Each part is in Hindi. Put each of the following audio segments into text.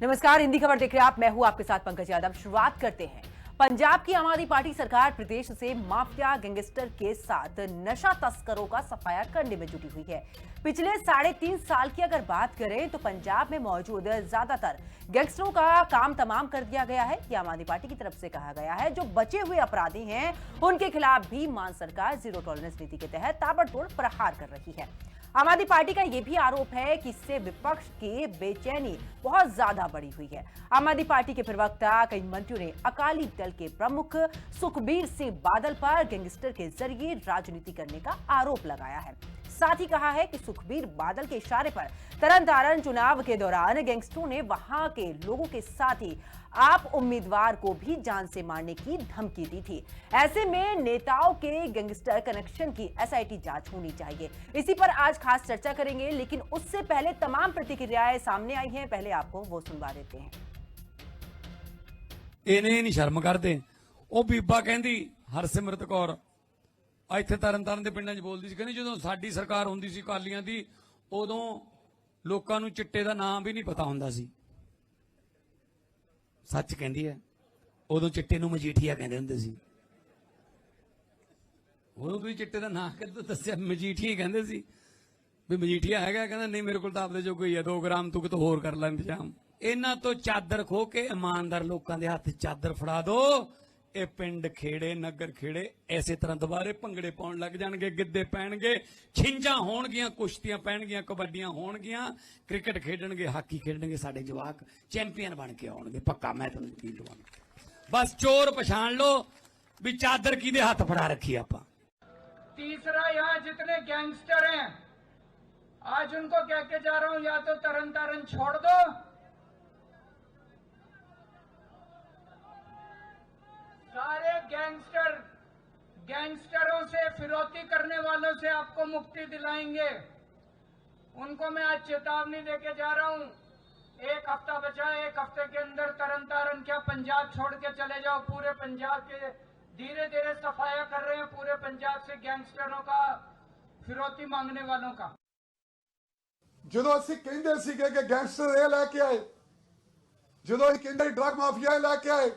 नमस्कार, हिंदी खबर देख रहे हैं आप। मैं हूं आपके साथ पंकज यादव। शुरुआत करते हैं। पंजाब की आम आदमी पार्टी सरकार प्रदेश से माफिया गैंगस्टर के साथ नशा तस्करों का सफाया करने में जुटी हुई है। पिछले 3.5 साल की अगर बात करें तो पंजाब में मौजूद ज्यादातर गैंगस्टरों का काम तमाम कर दिया गया है। ये आम आदमी पार्टी की तरफ से कहा गया है। जो बचे हुए अपराधी हैं उनके खिलाफ भी मान सरकार जीरो टॉलरेंस नीति के तहत ताबड़तोड़ प्रहार कर रही है। आम आदमी पार्टी का यह भी आरोप है कि इससे विपक्ष की बेचैनी बहुत ज्यादा बढ़ी हुई है। आम आदमी पार्टी के प्रवक्ता कई मंत्रियों ने अकाली दल के प्रमुख सुखबीर सिंह बादल पर गैंगस्टर के जरिए राजनीति करने का आरोप लगाया है। साथ ही कहा है कि सुखबीर बादल के इशारे पर तरनतारन चुनाव के दौरान गैंगस्टरों ने वहां के लोगों के साथ ही आप उम्मीदवार को भी जान से मारने की धमकी दी थी। ऐसे में नेताओं के गैंगस्टर कनेक्शन की एसआईटी जांच होनी चाहिए। इसी पर आज खास चर्चा करेंगे, लेकिन उससे पहले तमाम प्रतिक्रियाएं सामने आई हैं। पहले आपको वो सुनवा देते हैं। इन्हें नहीं शर्म करते। ਉਹ ਬੀਬਾ ਕਹਿੰਦੀ ਹਰਸਿਮਰਤ ਕੌਰ ਇੱਥੇ ਤਰਨਤਾਰਨ ਦੇ ਪਿੰਡਾਂ 'ਚ ਬੋਲਦੀ ਸੀ, ਕਹਿੰਦੀ ਜਦੋਂ ਸਾਡੀ ਸਰਕਾਰ ਹੁੰਦੀ ਸੀ ਅਕਾਲੀਆਂ ਦੀ ਉਦੋਂ ਲੋਕਾਂ ਨੂੰ ਚਿੱਟੇ ਦਾ ਨਾਮ ਵੀ ਨਹੀਂ ਪਤਾ ਹੁੰਦਾ ਸੀ। ਸੱਚ ਕਹਿੰਦੀ ਹੈ, ਉਦੋਂ ਚਿੱਟੇ ਨੂੰ ਮਜੀਠੀਆ ਕਹਿੰਦੇ ਹੁੰਦੇ ਸੀ। ਉਦੋਂ ਤੁਸੀਂ ਚਿੱਟੇ ਦਾ ਨਾਮ ਕਿੱਦਾਂ ਦੱਸਿਆ? ਮਜੀਠੀਆ ਕਹਿੰਦੇ ਸੀ ਵੀ ਮਜੀਠੀਆ ਹੈਗਾ। ਕਹਿੰਦਾ ਨਹੀਂ, ਮੇਰੇ ਕੋਲ ਤਾਂ ਆਪਦੇ ਜੋ ਕੋਈ ਹੈ 2 ਗ੍ਰਾਮ ਤੂੰ ਕਿਤੋਂ ਹੋਰ ਕਰ ਲੈ ਇੰਤਜ਼ਾਮ। ਇਹਨਾਂ ਤੋਂ ਚਾਦਰ ਖੋ ਕੇ ਇਮਾਨਦਾਰ ਲੋਕਾਂ ਦੇ ਹੱਥ ਚਾਦਰ ਫੜਾ ਦੋ। ਇਹ ਪਿੰਡ ਖੇੜੇ ਨਗਰ ਖੇੜੇ ਇਸੇ ਤਰ੍ਹਾਂ ਦੁਬਾਰੇ ਭੰਗੜੇ ਪਾਉਣ ਲੱਗ ਜਾਣਗੇ, ਗਿੱਧੇ ਪੈਣਗੇ, ਛਿੰਝਾਂ ਹੋਣਗੀਆਂ, ਕੁਸ਼ਤੀਆਂ ਪੈਣਗੀਆਂ, ਕਬੱਡੀਆਂ ਹੋਣਗੀਆਂ, ਕ੍ਰਿਕਟ ਖੇਡਣਗੇ, ਹਾਕੀ ਖੇਡਣਗੇ। ਸਾਡੇ ਜਵਾਕ ਚੈਂਪੀਅਨ ਬਣ ਕੇ ਆਉਣਗੇ, ਪੱਕਾ ਮੈਂ ਤੁਹਾਨੂੰ ਯਕੀਨ ਦਿਵਾਉਣਾ। ਬਸ ਚੋਰ ਪਛਾਣ ਲਓ ਵੀ ਚਾਦਰ ਕਿਹਦੇ ਹੱਥ ਫੜਾ ਰੱਖੀ ਆਪਾਂ। तीसरा, यहाँ जितने गैंगस्टर हैं आज उनको कह के जा रहा हूं, या तो तरनतारन छोड़ दो, सारे गैंगस्टरों से, फिरौती करने वालों से आपको मुक्ति दिलाएंगे। उनको मैं आज चेतावनी देके जा रहा हूं। 1 हफ्ता बचा है, 1 हफ्ते के अंदर तरनतारन क्या पंजाब छोड़ के चले जाओ। पूरे पंजाब के धीरे धीरे सफाया कर रहे हैं, पूरे पंजाब से गैंगस्टरों का, फिरौती मांगने वालों का। ਜਦੋਂ ਅਸੀਂ ਕਹਿੰਦੇ ਸੀਗੇ ਕਿ ਗੈਂਗਸਟਰ ਇਹ ਲੈ ਕੇ ਆਏ, ਜਦੋਂ ਇਹ ਕਹਿੰਦੇ ਡਰੱਗ ਮਾਫੀਆ ਇਹ ਲੈ ਕੇ ਆਏ,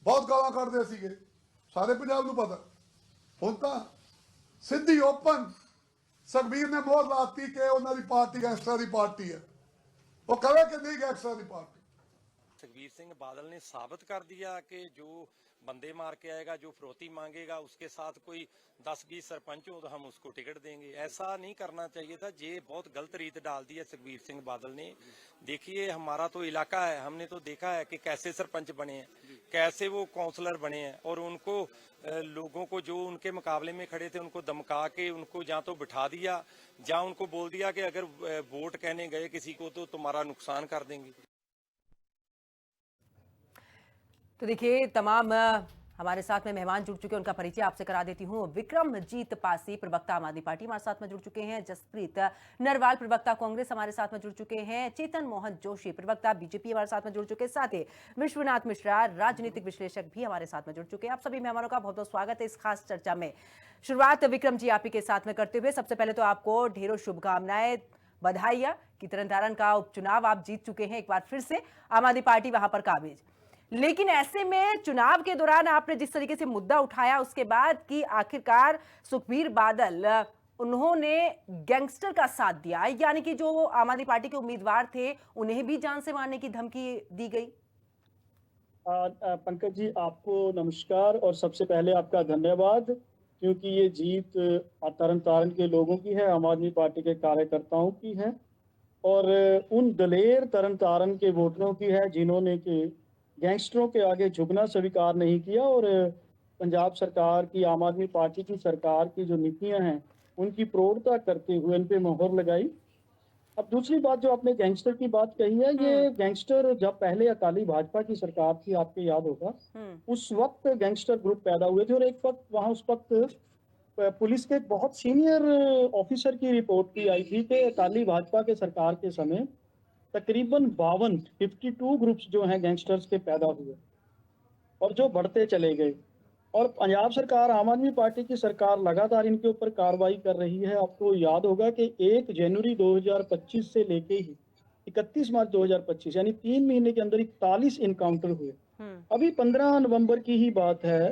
ਬਹੁਤ ਗਾਲਾਂ ਕੱਢਦੇ ਸੀਗੇ, ਸਾਰੇ ਪੰਜਾਬ ਨੂੰ ਪਤਾ। ਹੁਣ ਤਾਂ ਸਿੱਧੀ ਓਪਨ ਸੁਖਬੀਰ ਨੇ ਮੋਹਰ ਲਾਤੀ ਕਿ ਉਹਨਾਂ ਦੀ ਪਾਰਟੀ ਗੈਂਗਸਟਰ ਦੀ ਪਾਰਟੀ ਹੈ। ਉਹ ਕਹੇ ਕਿ ਨਹੀਂ ਗੈਂਗਸਟਰ ਦੀ ਪਾर्टी। सुखबीर सिंह बादल ने साबित कर दिया कि जो बंदे मार के आएगा, जो फिरौती मांगेगा, उसके साथ कोई 10-20 सरपंच हो तो हम उसको टिकट देंगे। ऐसा नहीं करना चाहिए था। ये बहुत गलत रीत डाल दी है सुखबीर सिंह बादल ने। देखिए, हमारा तो इलाका है, हमने तो देखा है कि कैसे सरपंच बने हैं, कैसे वो काउंसलर बने हैं, और उनको लोगों को जो उनके मुकाबले में खड़े थे उनको धमका के उनको जहाँ तो बिठा दिया, जहाँ उनको बोल दिया कि अगर वोट कहने गए किसी को तो तुम्हारा नुकसान कर देंगे। तो देखिए, तमाम हमारे साथ में मेहमान जुड़ चुके हैं, उनका परिचय आपसे करा देती हूँ। विक्रमजीत पासी, प्रवक्ता आम आदमी पार्टी, हमारे साथ में जुड़ चुके हैं। जसप्रीत नरवाल, प्रवक्ता कांग्रेस, हमारे साथ में जुड़ चुके हैं। चेतन मोहन जोशी, प्रवक्ता बीजेपी, हमारे साथ में जुड़ चुके हैं। साथ ही विश्वनाथ मिश्रा, राजनीतिक विश्लेषक, भी हमारे साथ में जुड़ चुके हैं। आप सभी मेहमानों का बहुत बहुत स्वागत है इस खास चर्चा में। शुरुआत विक्रम जी आप ही के साथ में करते हुए, सबसे पहले तो आपको ढेरों शुभकामनाएं, बधाइयां कि तरनतारन का उपचुनाव आप जीत चुके हैं एक बार फिर से। आम आदमी पार्टी वहां पर काबिज, लेकिन ऐसे में चुनाव के दौरान आपने जिस तरीके से मुद्दा उठाया उसके बाद कि आखिरकार सुखबीर बादल उन्होंने गैंगस्टर का साथ दिया, यानी कि जो आम आदमी पार्टी के उम्मीदवार थे उन्हें भी जान से मारने की धमकी दी गई। पंकज जी, आपको नमस्कार और सबसे पहले आपका धन्यवाद, क्योंकि ये जीत तरनतारन के लोगों की है, आम आदमी पार्टी के कार्यकर्ताओं की है और उन दलेर तरनतारन के वोटरों की है जिन्होंने कि गैंगस्टरों के आगे झुकना स्वीकार नहीं किया और पंजाब सरकार की, आम आदमी पार्टी की सरकार की जो नीतियां हैं उनकी प्रौढ़ता करते हुए इन पे मोहर लगाई। अब दूसरी बात जो आपने गैंगस्टर की बात कही है, ये गैंगस्टर जब पहले अकाली भाजपा की सरकार थी, आपको याद होगा, उस वक्त गैंगस्टर ग्रुप पैदा हुए थे और एक वक्त वहां उस वक्त पुलिस के बहुत सीनियर ऑफिसर की रिपोर्ट भी आई थी कि अकाली भाजपा के सरकार के समय तकरीबन 52 ग्रुप्स जो हैं गैंगस्टर्स के पैदा हुए और जो बढ़ते चले गए। और पंजाब सरकार, आम आदमी पार्टी की सरकार लगातार इनके ऊपर कार्रवाई कर रही है। आपको याद होगा कि 1 जनवरी 2025 से लेके ही 31 मार्च 2025 यानी 3 महीने के अंदर 41 इनकाउंटर हुए। अभी 15 नवंबर की ही बात है,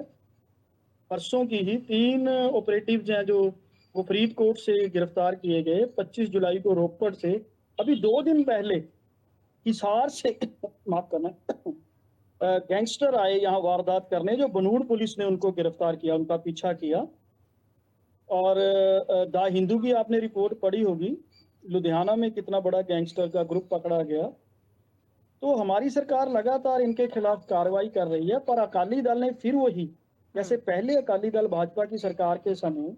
परसों की ही 3 ऑपरेटिव्स हैं जो वो फरीदकोट से गिरफ्तार किए गए। 25 जुलाई को रोपड़ से, अभी 2 दिन पहले हिसार से माफ करना गैंगस्टर आए यहाँ वारदात करने, जो बनूड़ पुलिस ने उनको गिरफ्तार किया, उनका पीछा किया। और द हिंदू की आपने रिपोर्ट पढ़ी होगी, लुधियाना में कितना बड़ा गैंगस्टर का ग्रुप पकड़ा गया। तो हमारी सरकार लगातार इनके खिलाफ कार्रवाई कर रही है, पर अकाली दल ने फिर वही, जैसे पहले अकाली दल भाजपा की सरकार के समय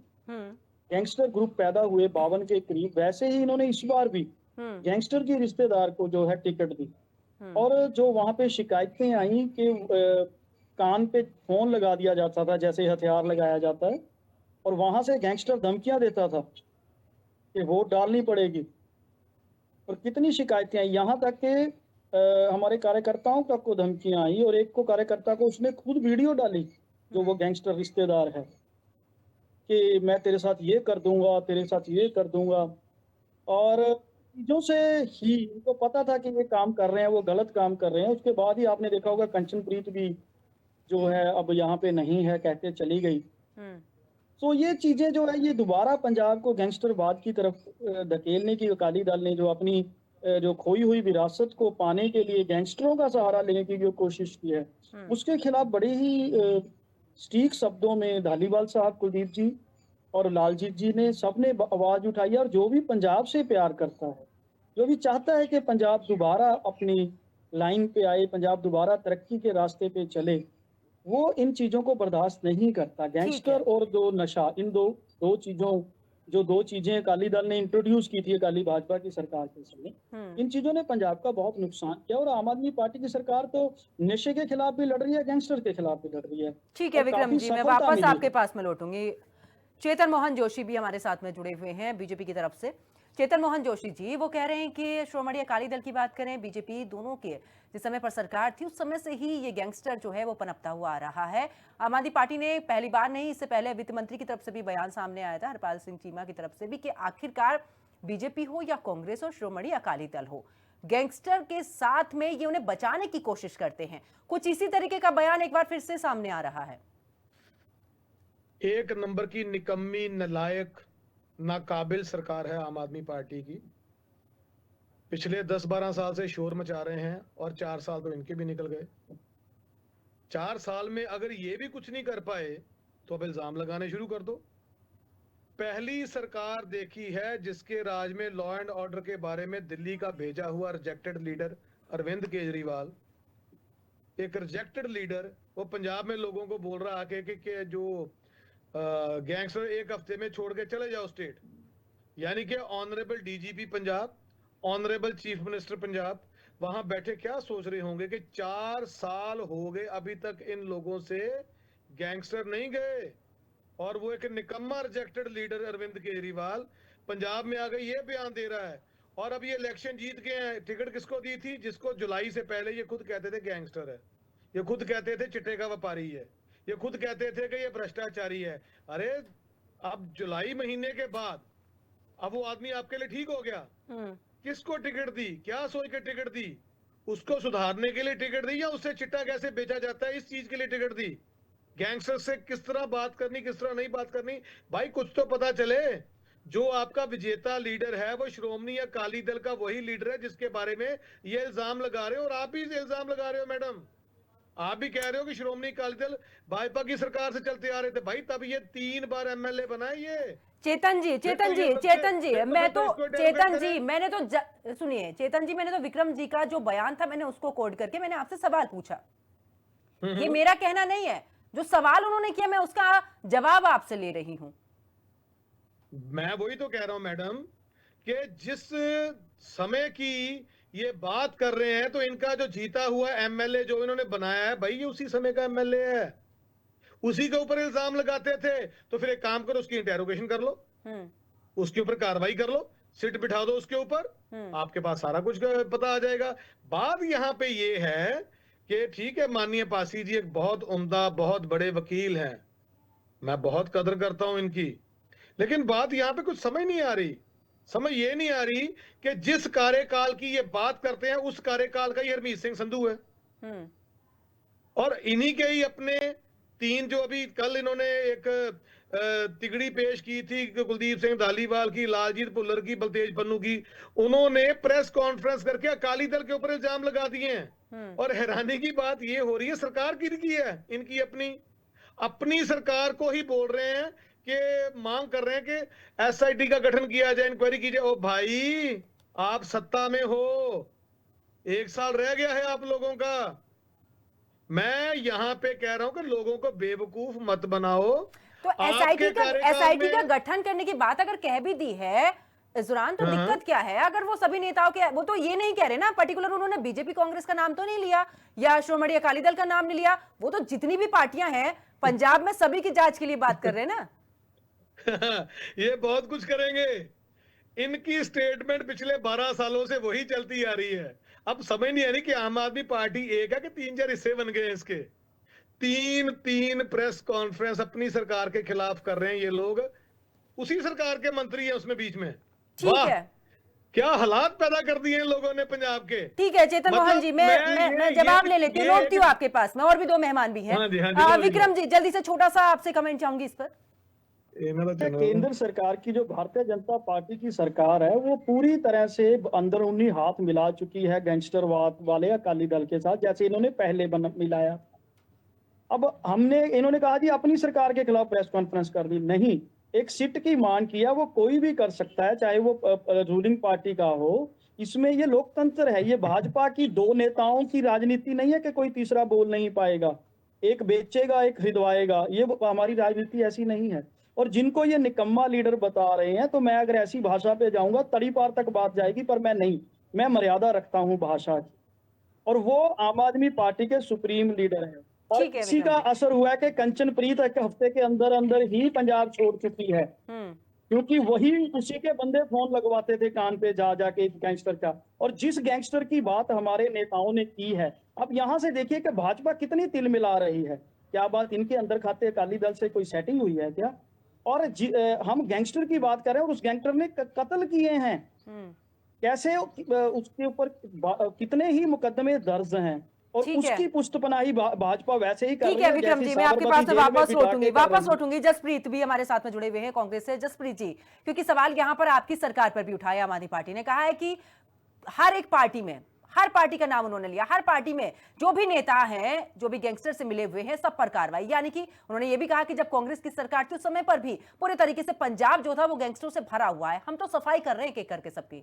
गैंगस्टर ग्रुप पैदा हुए 52 के करीब, वैसे ही इन्होंने इस बार भी गैंगस्टर के रिश्तेदार को जो है टिकट दी। और जो वहां पे शिकायतें आई कि कान पे फोन लगा दिया जाता था जैसे हथियार लगाया जाता है, और वहां से गैंगस्टर धमकियां देता था कि वोट डालनी पड़ेगी। और कितनी शिकायतें आई, यहाँ तक कि हमारे कार्यकर्ताओं तक को धमकियां आई, और एक को कार्यकर्ता को उसने खुद वीडियो डाली, जो वो गैंगस्टर रिश्तेदार है, कि मैं तेरे साथ ये कर दूंगा, तेरे साथ ये कर दूंगा। और चीजों से ही उनको पता था कि ये काम कर रहे हैं, वो गलत काम कर रहे हैं। उसके बाद ही आपने देखा होगा कंचनप्रीत भी जो है अब यहाँ पे नहीं है, कहते चली गई। तो ये चीजें जो है, ये दोबारा पंजाब को गैंगस्टरवाद की तरफ धकेलने की अकाली दल ने जो अपनी जो खोई हुई विरासत को पाने के लिए गैंगस्टरों का सहारा लेने की जो कोशिश की है, उसके खिलाफ बड़े ही सटीक शब्दों में धालीवाल साहब, कुलदीप जी और लालजीत जी ने सबने आवाज उठाई है। और जो भी पंजाब से प्यार करता है, जो भी चाहता है कि पंजाब दोबारा अपनी लाइन पे आए, पंजाब दोबारा तरक्की के रास्ते पे चले, वो इन चीजों को बर्दाश्त नहीं करता। गैंगस्टर और दो नशा, इन दो चीजों, जो 2 चीजें अकाली दल ने इंट्रोड्यूस की थी अकाली भाजपा की सरकार के समय, इन चीजों ने पंजाब का बहुत नुकसान किया। और आम आदमी पार्टी की सरकार तो नशे के खिलाफ भी लड़ रही है, गैंगस्टर के खिलाफ भी लड़ रही है। ठीक है विक्रम जी, मैं वापस आपके पास में लौटूंगी। चेतन मोहन जोशी भी हमारे साथ में जुड़े हुए हैं बीजेपी की तरफ से। चेतन मोहन जोशी जी, वो कह रहे हैं कि श्रोमणी अकाली दल की बात करें, बीजेपी, दोनों के जिस समय पर सरकार थी उस समय से ही ये गैंगस्टर जो है वो पनपता हुआ आ रहा है। आम आदमी पार्टी ने पहली बार नहीं, इससे पहले वित्त मंत्री की तरफ से भी बयान सामने आया था, हरपाल सिंह चीमा की तरफ से भी, कि आखिरकार बीजेपी हो या कांग्रेस हो, श्रोमणी अकाली दल हो, गैंगस्टर के साथ में ये उन्हें बचाने की कोशिश करते हैं। कुछ इसी तरीके का बयान एक बार फिर से सामने आ रहा है। एक नंबर की निकम्मी, नलायक, नाकाबिल सरकार है आम आदमी पार्टी की। पिछले 10-12 साल से शोर मचा रहे हैं, और 4 साल तो इनके भी निकल गए। 4 साल में अगर ये भी कुछ नहीं कर पाए तो अब इल्जाम लगाने शुरू कर दो। पहली सरकार देखी है जिसके राज में लॉ एंड ऑर्डर के बारे में दिल्ली का भेजा हुआ रिजेक्टेड लीडर अरविंद केजरीवाल, एक रिजेक्टेड लीडर, वो पंजाब में लोगों को बोल रहा है कि जो गैंगस्टर 1 हफ्ते में छोड़ के चले जाओ स्टेट। यानी कि honourable DGP Punjab, honourable chief minister Punjab वहां बैठे क्या सोच रहे होंगे कि 4 साल हो गए अभी तक इन लोगों से गैंगस्टर नहीं गए। और वो एक निकम्मा रिजेक्टेड लीडर अरविंद केजरीवाल पंजाब में आकर ये बयान दे रहा है। और अब ये इलेक्शन जीत गए हैं। टिकट किसको दी थी? जिसको जुलाई से पहले ये खुद कहते थे गैंगस्टर है, ये खुद कहते थे चिट्टे का व्यापारी है, ये खुद कहते थे कि ये भ्रष्टाचारी है। अरे अब जुलाई महीने के बाद अब वो आदमी आपके लिए ठीक हो गया। किसको टिकट दी? क्या सोच के टिकट दी? उसको सुधारने के लिए टिकट दी, या उससे चिट्टा कैसे बेचा जाता है इस चीज के लिए टिकट दी? गैंगस्टर से किस तरह बात करनी, किस तरह नहीं बात करनी, भाई कुछ तो पता चले। जो आपका विजेता लीडर है वो श्रोमणी अकाली दल का वही लीडर है जिसके बारे में ये इल्जाम लगा रहे हो। और आप भी इल्जाम लगा रहे हो मैडम, आप भी कह रहे हो कि श्रोमणी अकाली दल भाजपा की सरकार से चलते आ रहे थे। भाई तब ये 3 बार एमएलए बनाए ये। चेतन जी, मैंने तो सुनिए चेतन जी, मैंने तो विक्रम जी का जो बयान था मैंने उसको कोड करके मैंने आपसे सवाल पूछा। ये मेरा कहना नहीं है, जो सवाल उन्होंने किया मैं उसका जवाब आपसे ले रही हूं। मैं वही तो कह रहा हूं मैडम कि जिस समय की ये बात कर रहे हैं तो इनका जो जीता हुआ एमएलए जो इन्होंने बनाया है, भाई ये उसी समय का एमएलए है, उसी के ऊपर इल्जाम लगाते थे। तो फिर एक काम करो, उसकी इंटेरोगेशन कर लो, उसके ऊपर कार्रवाई कर लो, सिट बिठा दो उसके ऊपर, आपके पास सारा कुछ पता आ जाएगा। बात यहां पे ये है कि ठीक है, माननीय पासी जी एक बहुत उम्दा, बहुत बड़े वकील हैं, मैं बहुत कदर करता हूं इनकी, लेकिन बात यहां पे कुछ समझ नहीं आ रही समझ ये नहीं आ रही कि जिस कार्यकाल की ये बात करते हैं उस कार्यकाल का ये हरमीत सिंह संधू है। हम्म। और इन्हीं के ही अपने तीन, जो अभी कल इन्होंने एक तिगड़ी पेश की थी कुलदीप सिंह धालीवाल की, लालजीत भुल्लर की, बलतेज पन्नू की, उन्होंने प्रेस कॉन्फ्रेंस करके अकाली दल के ऊपर इल्जाम लगा दिए हैं। और हैरानी की बात ये हो रही है, सरकार किनकी है? इनकी अपनी सरकार को ही बोल रहे हैं कि मांग कर रहे हैं कि एसआईटी का गठन किया जाए, इंक्वायरी की जाए। ओ भाई, आप सत्ता में हो, 1 साल रह गया है आप लोगों का। मैं यहां पे कह रहा हूं कि लोगों को बेवकूफ मत बनाओ। तो एसआईटी का गठन करने की बात अगर कह भी दी है इस दौरान, तो दिक्कत क्या है? अगर वो सभी नेताओं के, वो तो ये नहीं कह रहे ना पर्टिकुलर, उन्होंने बीजेपी कांग्रेस का नाम तो नहीं लिया या श्रोमणी अकाली दल का नाम नहीं लिया, वो तो जितनी भी पार्टियां हैं पंजाब में सभी की जांच के लिए बात कर रहे हैं ना। ये बहुत कुछ करेंगे। इनकी स्टेटमेंट पिछले 12 सालों से वही चलती आ रही है। अब समझ नहीं आ रही कि आम आदमी पार्टी एक है कि 3-4 हिस्से बन गए हैं इसके। तीन प्रेस कॉन्फ्रेंस अपनी सरकार के खिलाफ कर रहे हैं ये लोग। उसी सरकार के मंत्री हैं उसमें बीच में। ठीक है, क्या हालात पैदा कर दिए हैं लोगों ने पंजाब के। ठीक है चेतन मोहन जी, मैं जवाब ले लेती हूँ, लौटती हूँ आपके पास में, और भी 2 मेहमान भी हैं। विक्रम जी, जल्दी से छोटा सा आपसे कमेंट चाहूंगी इस पर। केंद्र सरकार की जो भारतीय जनता पार्टी की सरकार है वो पूरी तरह से अंदरूनी हाथ मिला चुकी है गैंगस्टरवाद वाले अकाली दल के साथ, जैसे इन्होंने पहले मिलाया। अब इन्होंने कहा जी अपनी सरकार के खिलाफ प्रेस कॉन्फ्रेंस कर दी, नहीं, एक सिट की मांग किया, वो कोई भी कर सकता है, चाहे वो रूलिंग पार्टी का हो। इसमें ये लोकतंत्र है, ये भाजपा की 2 नेताओं की राजनीति नहीं है कि कोई तीसरा बोल नहीं पाएगा, एक बेचेगा एक खरीदवाएगा, ये हमारी राजनीति ऐसी नहीं है। और जिनको ये निकम्मा लीडर बता रहे हैं, तो मैं अगर ऐसी भाषा पे जाऊंगा तड़ी पार तक बात जाएगी, पर मैं मर्यादा रखता हूं भाषा की। और वो आम आदमी पार्टी के सुप्रीम लीडर हैं, और इसी का असर हुआ है कि कंचनप्रीत 1 हफ्ते के अंदर अंदर ही पंजाब छोड़ चुकी है, क्योंकि वही उसी के बंदे फोन लगवाते थे कान पे जा जाके गैंगस्टर का। और जिस गैंगस्टर की बात हमारे नेताओं ने की है, अब यहां से देखिए कि भाजपा कितनी तिल मिला रही है। क्या बात इनके अंदर खाते अकाली दल से कोई सेटिंग हुई है क्या? और हम गैंगस्टर की बात कर रहे हैं और उस गैंगस्टर ने कत्ल किए हैं, कैसे उसके ऊपर कितने ही मुकदमे दर्ज हैं, और उसकी पुष्टपनाही भाजपा वैसे ही कर रही है। ठीक है विक्रम जी, मैं आपके पास वापस लौटूंगी। जसप्रीत भी हमारे साथ में जुड़े हुए हैं कांग्रेस से। जसप्रीत जी, क्योंकि सवाल यहाँ पर आपकी सरकार पर भी उठाया, आम आदमी पार्टी ने कहा है कि हर एक पार्टी में, हर पार्टी का नाम उन्होंने लिया, हर पार्टी में जो भी नेता हैं, जो भी गैंगस्टर से मिले हुए हैं, सब पर कार्रवाई। यानी कि उन्होंने ये भी कहा कि जब कांग्रेस की सरकार थी उस समय पर भी पूरे तरीके से पंजाब जो था वो गैंगस्टरों से भरा हुआ है, हम तो सफाई कर रहे हैं एक करके सबकी।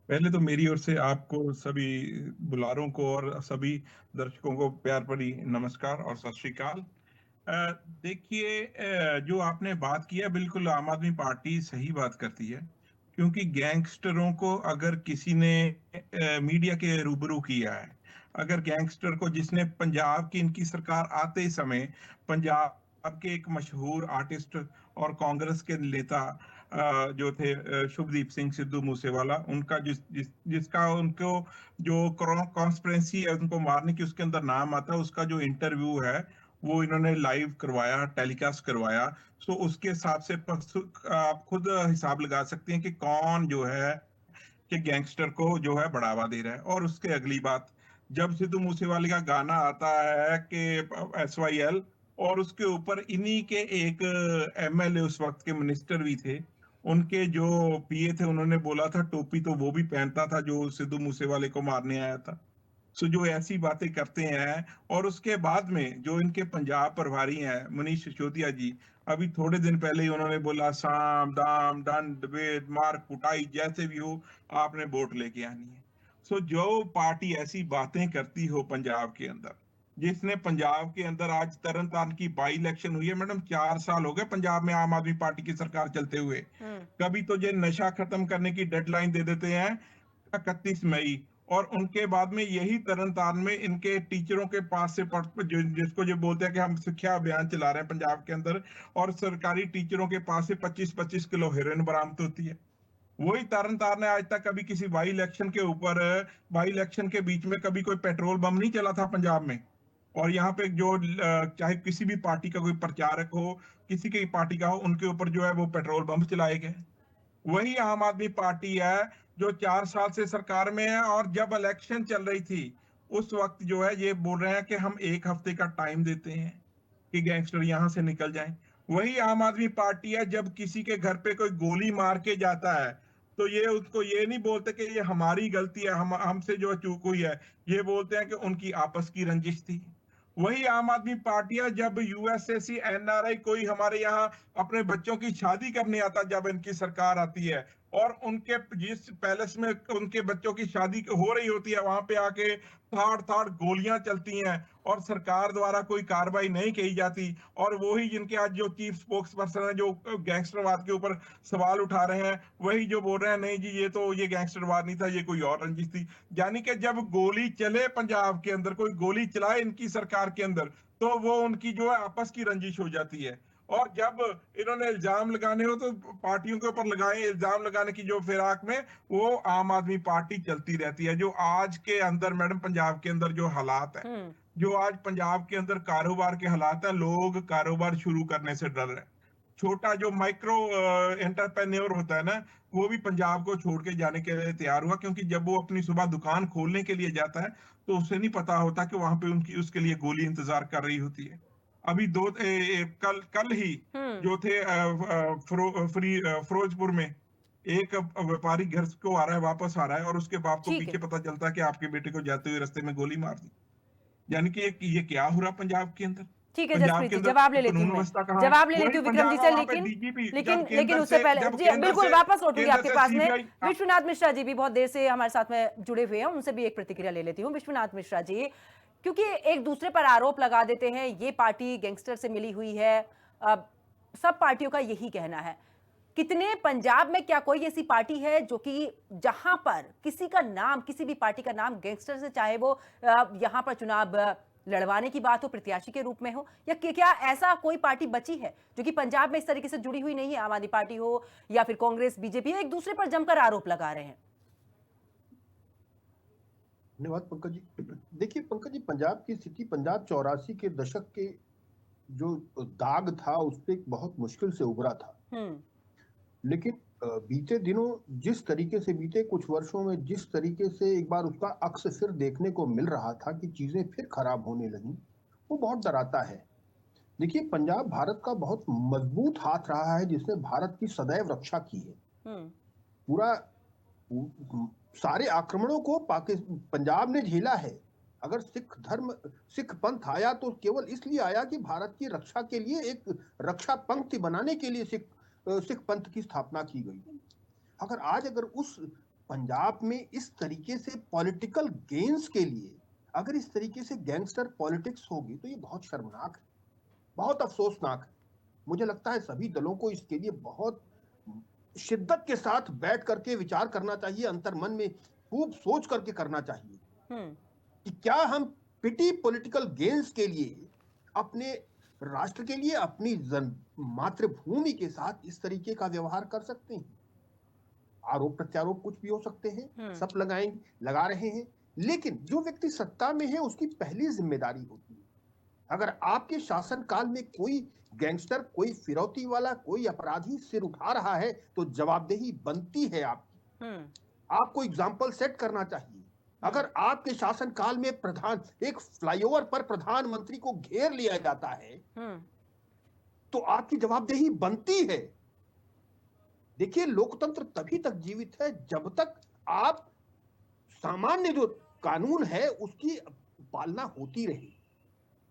पहले तो मेरी ओर से आपको सभी बुलारों को और सभी दर्शकों को प्यार भरी नमस्कार और सत श्री अकाल। देखिए, जो आपने बात किया, बिल्कुल आम आदमी पार्टी सही बात करती है, क्योंकि गैंगस्टरों को अगर किसी ने मीडिया के रूबरू किया है, अगर गैंगस्टर को जिसने पंजाब की इनकी सरकार आते समय पंजाब के एक मशहूर आर्टिस्ट और कांग्रेस के नेता जो थे शुभदीप सिंह सिद्धू मूसेवाला, उनका जिसका उनको जो कॉन्स्पिरेसी है उनको मारने की उसके अंदर नाम आता है, उसका जो इंटरव्यू है वो इन्होंने लाइव करवाया, टेलीकास्ट करवाया। सो उसके हिसाब से आप खुद हिसाब लगा सकते हैं कि कौन जो है कि गैंगस्टर को जो है बढ़ावा दे रहा है। और उसके अगली बात, जब सिद्धू मूसेवाले का गाना आता है कि SYL, और उसके ऊपर इन्हीं के एक MLA उस वक्त के मिनिस्टर भी थे, उनके जो PA थे, उन्होंने बोला था टोपी तो वो भी पहनता था जो सिद्धू मूसेवाले को मारने आया था। सो जो ऐसी बातें करते हैं। और उसके बाद में जो इनके पंजाब प्रभारी हैं मनीष सिसोदिया जी, अभी थोड़े दिन पहले ही उन्होंने बोला साम दाम दंड भेद मार कुटाई जैसे भी हो आपने वोट लेके आनी है। सो जो पार्टी ऐसी बातें करती हो पंजाब के अंदर, जिसने पंजाब के अंदर आज तरन तारण की बाई इलेक्शन हुई है, मैडम 4 साल हो गए पंजाब में आम आदमी पार्टी की सरकार चलते हुए। कभी तो ये नशा खत्म करने की डेडलाइन दे देते हैं 31 मई, और उनके बाद में यही तरन तारण में इनके टीचरों के पास से जिसको जो बोलते हैं कि हम शिक्षा अभियान चला रहे हैं पंजाब के अंदर, और सरकारी टीचरों के पास से 25-25 किलो हेरोइन बरामद होती है। वही तरन तारण ने आज तक कभी किसी बाई इलेक्शन के ऊपर, बाई इलेक्शन के बीच में कभी कोई पेट्रोल बम नहीं चला था पंजाब में। और यहाँ पे जो चाहे किसी भी पार्टी का कोई प्रचारक हो, किसी की पार्टी का हो, उनके ऊपर जो है वो पेट्रोल बम चलाए गए। वही आम आदमी पार्टी है जो 4 साल से सरकार में है, और जब इलेक्शन चल रही थी उस वक्त जो है ये बोल रहे हैं कि हम 1 हफ्ते का टाइम देते हैं कि गैंगस्टर यहां से निकल जाएं। वही आम आदमी पार्टी है जब किसी के घर पे कोई गोली मार के जाता है तो ये उसको ये नहीं बोलते कि ये हमारी गलती है, हम हमसे जो चूक हुई है, ये बोलते हैं कि उनकी आपस की रंजिश थी। वही आम आदमी पार्टी है जब यूएसएसी एनआरआई कोई हमारे यहाँ अपने बच्चों की शादी करने आता, जब इनकी सरकार आती है और उनके जिस पैलेस में उनके बच्चों की शादी हो रही होती है वहां पे आके थाड़ थाड़ गोलियां चलती हैं और सरकार द्वारा कोई कार्रवाई नहीं की जाती, और वही जिनके आज जो चीफ स्पोक्स पर्सन है जो गैंगस्टरवाद के ऊपर सवाल उठा रहे हैं, वही जो बोल रहे हैं नहीं जी ये गैंगस्टरवाद नहीं था, ये कोई और रंजिश थी। यानी कि जब गोली चले पंजाब के अंदर, कोई गोली चलाए इनकी सरकार के अंदर, तो वो उनकी जो है आपस की रंजिश हो जाती है। और जब इन्होंने इल्जाम लगाने हो तो पार्टियों के ऊपर लगाए, इल्जाम लगाने की जो फिराक में वो आम आदमी पार्टी चलती रहती है। जो आज के अंदर मैडम पंजाब के अंदर जो हालात है, जो आज पंजाब के अंदर कारोबार के हालात है, लोग कारोबार शुरू करने से डर रहे हैं। छोटा जो माइक्रो एंटरप्रेन्योर होता है ना, वो भी पंजाब को छोड़ के जाने के लिए तैयार हुआ, क्योंकि जब वो अपनी सुबह दुकान खोलने के लिए जाता है तो उसे नहीं पता होता कि वहां पे उनकी उसके लिए गोली इंतजार कर रही होती है। अभी कल ही जो थे फिरोजपुर में एक व्यापारी घर को आ रहा है, वापस आ रहा है, और उसके बाप को ठीक है। पीछे पता चलता है कि आपके बेटे को जाते हुए रास्ते में गोली मार दी। यानी कि ये क्या हो रहा पंजाब के अंदर? ठीक है पंजाब जसप्रीत के जी, अंदर जवाब ले लेती कानून हूँ मैं, व्यवस्था कहाँ? जवाब ले लेती वही हूँ विक्रम जी पंजाब से, वहां पे लेकिन डीजीपी लेकिन जब लेकिन उससे पहले जी बिल्कुल वापस लौटूंगी आपके पास में। विश्वनाथ मिश्रा जी भी बहुत देर से हमारे साथ में जुड़े हुए हैं, उनसे भी एक प्रतिक्रिया ले लेती हूँ। विश्वनाथ मिश्रा जी, क्योंकि एक दूसरे पर आरोप लगा देते हैं ये पार्टी गैंगस्टर से मिली हुई है, सब पार्टियों का यही कहना है, कितने पंजाब में क्या कोई ऐसी पार्टी है जो कि जहां पर किसी का नाम, किसी भी पार्टी का नाम गैंगस्टर से, चाहे वो यहां पर चुनाव लड़वाने की बात हो, प्रत्याशी के रूप में हो, या क्या ऐसा कोई पार्टी बची है जो कि पंजाब में इस तरीके से जुड़ी हुई नहीं है? आम आदमी पार्टी हो या फिर कांग्रेस, बीजेपी, एक दूसरे पर जमकर आरोप लगा रहे हैं। धन्यवाद पंकज जी। देखिए पंकज जी, पंजाब की स्थिति, पंजाब 84 के दशक के जो दाग था उस पर बहुत मुश्किल से उभरा था, लेकिन बीते दिनों जिस तरीके से, बीते कुछ वर्षों में जिस तरीके से एक बार उसका अक्स फिर देखने को मिल रहा था कि चीजें फिर खराब होने लगी, वो बहुत डराता है। देखिए पंजाब भारत का बहुत मजबूत हाथ रहा है जिसने भारत की सदैव रक्षा की है। पूरा सारे आक्रमणों को पंजाब ने झेला है। अगर सिख पंथ आया तो केवल इसलिए आया कि भारत की रक्षा के लिए एक रक्षा पंक्ति बनाने के लिए सिख पंथ की स्थापना की गई। अगर उस पंजाब में इस तरीके से पॉलिटिकल गेन्स के लिए अगर इस तरीके से गैंगस्टर पॉलिटिक्स होगी तो ये बहुत शर्मनाक है, बहुत अफसोसनाक है। मुझे लगता है सभी दलों को इसके लिए बहुत शिद्दत के साथ बैठ करके विचार करना चाहिए, अंतर्मन में खूब सोच करके करना चाहिए कि क्या हम पिटी पॉलिटिकल गेन्स के लिए, अपने राष्ट्र के लिए, अपनी मातृभूमि के साथ इस तरीके का व्यवहार कर सकते हैं। आरोप प्रत्यारोप कुछ भी हो सकते हैं, सब लगा रहे हैं, लेकिन जो व्यक्ति सत्ता में है उसकी पहली जिम्मेदारी होती है। अगर आपके शासनकाल में कोई गैंगस्टर, कोई फिरौती वाला, कोई अपराधी सिर उठा रहा है तो जवाबदेही बनती है आपकी। आपको एग्जाम्पल सेट करना चाहिए। अगर आपके शासनकाल में एक फ्लाईओवर पर प्रधानमंत्री को घेर लिया जाता है तो आपकी जवाबदेही बनती है। देखिए लोकतंत्र तभी तक जीवित है जब तक आप सामान्य जो कानून है उसकी पालना होती रहे।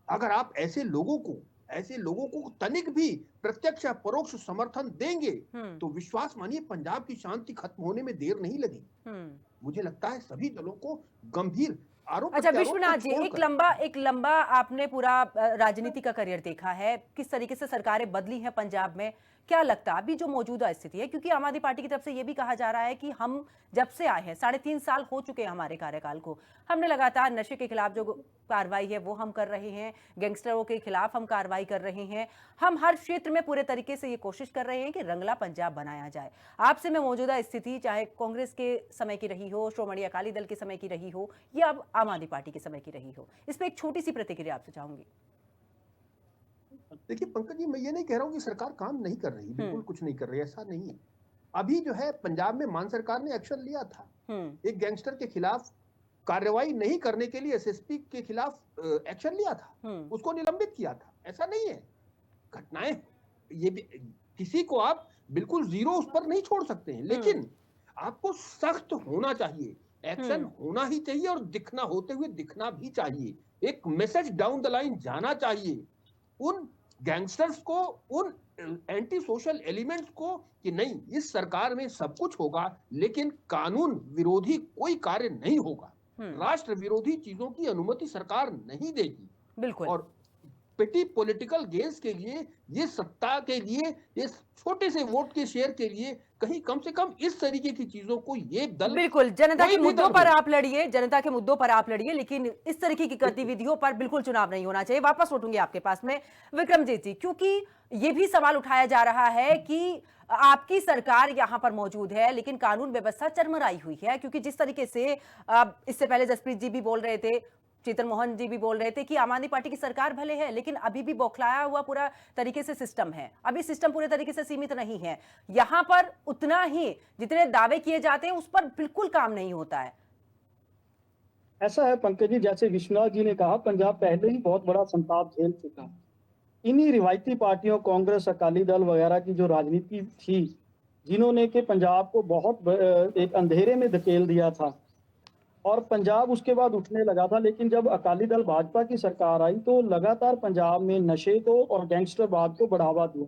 अगर आप ऐसे लोगों को तनिक भी प्रत्यक्ष या परोक्ष समर्थन देंगे तो विश्वास मानिए पंजाब की शांति खत्म होने में देर नहीं लगेगी। मुझे लगता है सभी दलों को गंभीर आरोप। अच्छा विश्वनाथ जी, एक लंबा आपने पूरा राजनीति का करियर देखा है, किस तरीके से सरकारें बदली हैं पंजाब में, क्या लगता है अभी जो मौजूदा स्थिति है? क्योंकि आम आदमी पार्टी की तरफ से यह भी कहा जा रहा है कि हम जब से आए हैं, 3.5 साल हो चुके हैं हमारे कार्यकाल को, हमने लगातार नशे के खिलाफ जो कार्रवाई है वो हम कर रहे हैं, गैंगस्टरों के खिलाफ हम कार्रवाई कर रहे हैं, हम हर क्षेत्र में पूरे तरीके से ये कोशिश कर रहे हैं कि रंगला पंजाब बनाया जाए। आपसे मैं मौजूदा स्थिति चाहे कांग्रेस के समय की रही हो, श्रोमणी अकाली दल के समय की रही हो, या अब आम आदमी पार्टी के समय की रही हो, इस पर एक छोटी सी प्रतिक्रिया आपसे चाहूंगी। देखिए पंकज जी, मैं ये नहीं कह रहा हूं कि सरकार काम नहीं कर रही, बिल्कुल कुछ नहीं कर रही, ऐसा नहीं है। अभी जो है पंजाब में मान सरकार ने एक्शन लिया था, एक गैंगस्टर के खिलाफ कार्रवाई नहीं करने के लिए एसएसपी के खिलाफ एक्शन लिया था, उसको निलंबित किया था। ऐसा नहीं है, घटनाएं ये भी, किसी को आप बिल्कुल जीरो उस पर नहीं छोड़ सकते हैं, लेकिन आपको सख्त होना चाहिए, एक्शन होना ही चाहिए और दिखना, होते हुए दिखना भी चाहिए। एक मैसेज डाउन द लाइन जाना चाहिए उन गैंगस्टर्स को, उन एंटी सोशल एलिमेंट्स को, कि नहीं इस सरकार में सब कुछ होगा लेकिन कानून विरोधी कोई कार्य नहीं होगा, राष्ट्र विरोधी चीजों की अनुमति सरकार नहीं देगी। बिल्कुल। और पेटी पॉलिटिकल गेन्स के लिए, ये सत्ता के लिए, ये छोटे से वोट के शेयर के लिए कहीं कम से कम इस तरीके की चीजों को ये दल, बिल्कुल जनता के मुद्दों पर आप लड़िए, जनता के मुद्दों पर आप लड़िए, लेकिन इस तरीके की गतिविधियों पर बिल्कुल चुनाव नहीं होना चाहिए। वापस लौटूंगी आपके पास में विक्रमजीत जी, क्योंकि ये भी सवाल उठाया जा रहा है कि आपकी सरकार यहां पर मौजूद है लेकिन कानून व्यवस्था चरमराई हुई है, क्योंकि जिस तरीके से इससे पहले जसप्रीत जी भी बोल रहे थे, चेतन मोहन जी भी बोल रहे थे कि आम आदमी पार्टी की सरकार भले है लेकिन अभी भी बौखलाया हुआ पूरा तरीके से सिस्टम है, अभी सिस्टम पूरे तरीके से सीमित नहीं है। यहां पर उतना ही जितने दावे किए जाते हैं उस पर बिल्कुल काम नहीं होता है। ऐसा है पंकज जी, जैसे विश्वनाथ जी ने कहा, पंजाब पहले ही बहुत बड़ा संताप झेल चुका। इन्हीं रिवायती पार्टियों, कांग्रेस, अकाली दल वगैरह की जो राजनीति थी, जिन्होंने कि पंजाब को बहुत एक अंधेरे में धकेल दिया था और पंजाब उसके बाद उठने लगा था। लेकिन जब अकाली दल भाजपा की सरकार आई तो लगातार पंजाब में नशे को और गैंगस्टरवाद को बढ़ावा दिया।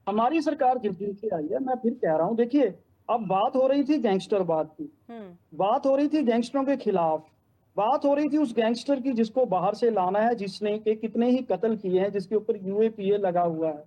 हमारी सरकार जिस दिन से आई है, मैं फिर कह रहा हूं, देखिए अब बात हो रही थी गैंगस्टरवाद की, बात हो रही थी गैंगस्टरों के खिलाफ, बात हो रही थी उस गैंगस्टर की जिसको बाहर से लाना है, जिसने के कितने ही कत्ल किए हैं, जिसके ऊपर यूएपीए लगा हुआ है।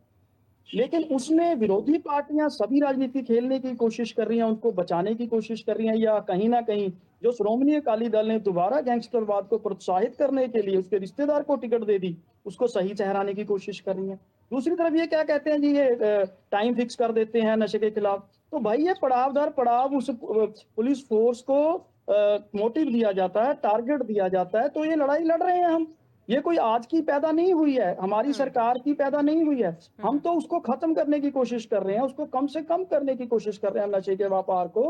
लेकिन उसमें विरोधी पार्टियां सभी राजनीति खेलने की कोशिश कर रही हैं, उनको बचाने की कोशिश कर रही हैं, या कहीं ना कहीं जो श्रोमणी अकाली दल ने दोबारा गैंगस्टरवाद को प्रोत्साहित करने के लिए उसके रिश्तेदार को टिकट दे दी, उसको सही ठहराने की कोशिश कर रही है। दूसरी तरफ ये क्या कहते हैं जी, ये टाइम फिक्स कर देते हैं नशे के खिलाफ। तो भाई ये पड़ाव दर पड़ाव उस पुलिस फोर्स को मोटिव दिया जाता है, टारगेट दिया जाता है, तो ये लड़ाई लड़ रहे हैं हम। ये कोई आज की पैदा नहीं हुई है, हमारी सरकार की पैदा नहीं हुई है, हम तो उसको खत्म करने की कोशिश कर रहे हैं, उसको कम से कम करने की कोशिश कर रहे हैं नशे के व्यापार को,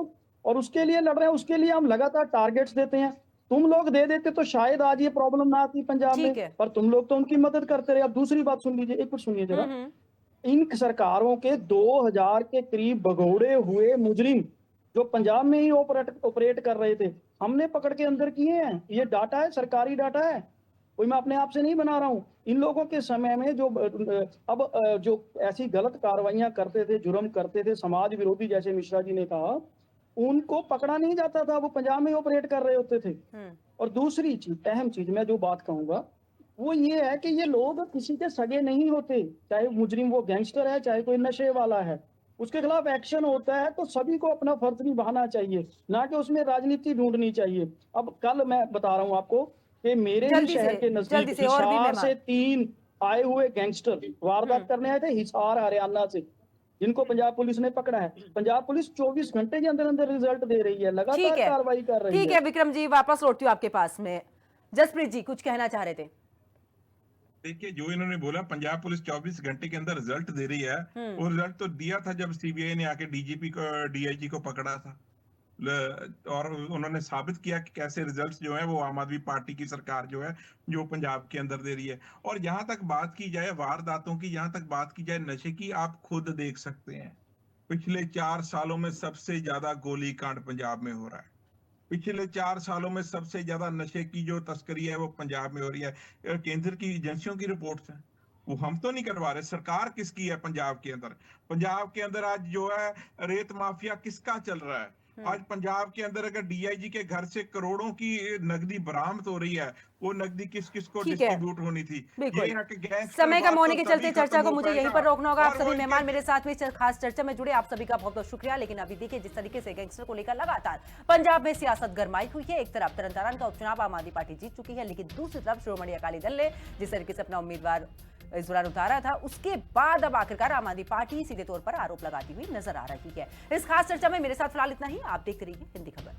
और उसके लिए लड़ रहे हैं। उसके लिए हम लगातार टारगेट्स देते हैं। तुम लोग दे देते तो शायद आज ये प्रॉब्लम ना आती पंजाब में, पर तुम लोग तो उनकी मदद करते रहे। अब दूसरी बात सुन लीजिए, एक कुछ सुनिए जरा। इन सरकारों के 2000 के करीब भगोड़े हुए मुजरिम जो पंजाब में ही ऑपरेट कर रहे थे, हमने पकड़ के अंदर किए हैं। ये डाटा है, सरकारी डाटा है, कोई मैं अपने आप से नहीं बना रहा हूं। इन लोगों के समय में जो ऐसी गलत कार्रवाइयां करते थे, जुर्म करते थे, समाज विरोधी, जैसे मिश्रा जी ने कहा, उनको पकड़ा नहीं जाता था, वो पंजाब में ऑपरेट कर रहे होते थे। और दूसरी चीज, अहम चीज मैं जो बात कहूंगा वो ये है कि ये लोग किसी के सगे नहीं होते, चाहे मुजरिम वो गैंगस्टर है, चाहे कोई नशे वाला है, उसके खिलाफ एक्शन होता है तो सभी को अपना फर्ज निभाना चाहिए, ना कि उसमें राजनीति ढूंढनी चाहिए। अब कल मैं बता रहा हूं आपको कि मेरे ही शहर के नजदीक हिसार से 3 आए हुए गैंगस्टर वारदात करने आए थे, हिसार हरियाणा से, जिनको पंजाब पुलिस ने पकड़ा है। पंजाब पुलिस 24 घंटे के अंदर अंदर रिजल्ट दे रही है, लगातार कार्रवाई कर रही है। ठीक है विक्रम जी, वापस लौटती हूँ आपके पास में। जसप्रीत जी कुछ कहना चाह रहे थे। देखिए, जो इन्होंने बोला पंजाब पुलिस 24 घंटे के अंदर रिजल्ट दे रही है, वो रिजल्ट तो दिया था जब सीबीआई ने आके डीजीपी को, डीआईजी को पकड़ा था, और उन्होंने साबित किया कि कैसे रिजल्ट्स जो है वो आम आदमी पार्टी की सरकार जो है जो पंजाब के अंदर दे रही है। और जहां तक बात की जाए वारदातों की, जहां तक बात की जाए नशे की, आप खुद देख सकते हैं पिछले 4 सालों में सबसे ज्यादा गोली कांड पंजाब में हो रहा है। पिछले 4 सालों में सबसे ज्यादा नशे की जो तस्करी है वो पंजाब में हो रही है। केंद्र की एजेंसियों की रिपोर्ट्स हैं, वो हम तो नहीं करवा रहे। सरकार किसकी है पंजाब के अंदर? पंजाब के अंदर आज जो है रेत माफिया किसका चल रहा है? आज पंजाब के अंदर अगर डीआईजी के घर से करोड़ों की नकदी बरामद हो रही है, वो नकदी किस किस को डिस्ट्रीब्यूट होनी थी? समय कम होने के चलते चर्चा को मुझे यहीं पर रोकना होगा। आप सभी मेहमान मेरे साथ में खास चर्चा में जुड़े, आप सभी का बहुत बहुत शुक्रिया। लेकिन अभी देखिए जिस तरीके से गैंगस्टर को लेकर लगातार पंजाब में सियासत गरमाई हुई है। एक तरफ तरन-तारन का उपचुनाव आम आदमी पार्टी जीत चुकी है, लेकिन दूसरी तरफ श्रोमणी अकाली दल ने जिस तरीके से अपना उम्मीदवार इस दौरान उतारा था, उसके बाद अब आखिरकार आम आदमी पार्टी सीधे तौर पर आरोप लगाती हुई नजर आ रही है। इस खास चर्चा में मेरे साथ फिलहाल इतना ही। आप देखते रहिए हिंदी खबर।